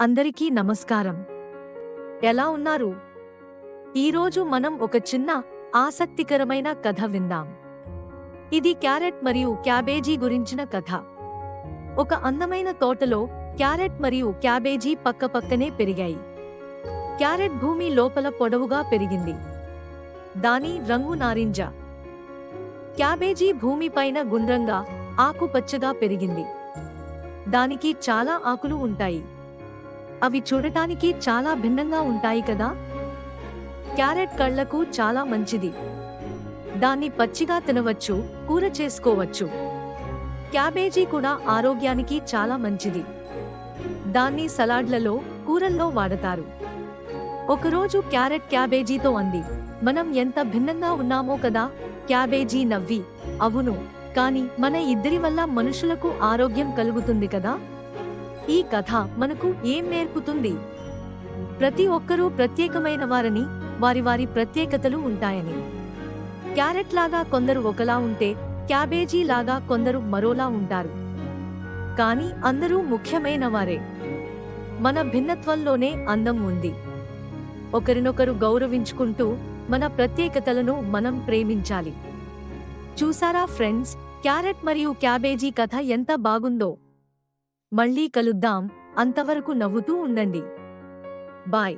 అందరికీ నమస్కారం. ఎలా ఉన్నారు? ఈరోజు మనం ఒక చిన్న ఆసక్తికరమైన కథ విందాం. ఇది క్యారెట్ మరియు క్యాబేజీ గురించిన కథ. ఒక అందమైన తోటలో క్యారెట్ మరియు క్యాబేజీ పక్కపక్కనే పెరిగాయి. క్యారెట్ భూమి లోపల పొడవుగా పెరిగింది. దాని రంగు నారింజ. క్యాబేజీ భూమిపైన గుండ్రంగా ఆకుపచ్చగా పెరిగింది. దానికి చాలా ఆకులు ఉంటాయి. అవి చూడటానికి చాలా భిన్నంగా ఉంటాయి కదా. క్యారెట్ కళ్లకు చాలా మంచిది. దాన్ని పచ్చిగా తినవచ్చు, కూర చేసుకోవచ్చు. క్యాబేజీ కూడా ఆరోగ్యానికి చాలా మంచిది. దాన్ని సలాడ్లలో, కూరల్లో వాడతారు. ఒకరోజు క్యారెట్ క్యాబేజీతో అంది, మనం ఎంత భిన్నంగా ఉన్నామో కదా. క్యాబేజీ నవ్వి, అవును, కానీ మన ఇద్దరి వల్ల మనుషులకు ఆరోగ్యం కలుగుతుంది కదా. ఈ కథ మనకు ఏం నేర్పుతుంది? ప్రతి ఒక్కరూ ప్రత్యేకమైన వారని, వారి వారి ప్రత్యేకతలు ఉంటాయని. క్యారెట్ లాగా కొందరు ఒకలా ఉంటే, క్యాబేజీ లాగా కొందరు మరోలా ఉంటారు. కానీ అందరూ ముఖ్యమైన వారే. మన భిన్నత్వంలోనే అందం ఉంది. ఒకరినొకరు గౌరవించుకుంటూ మన ప్రత్యేకతలను మనం ప్రేమించాలి. చూసారా ఫ్రెండ్స్, క్యారెట్ మరియు క్యాబేజీ కథ ఎంత బాగుందో. మళ్ళీ కలుద్దాం. అంతవరకు నవ్వుతూ ఉండండి. బాయ్.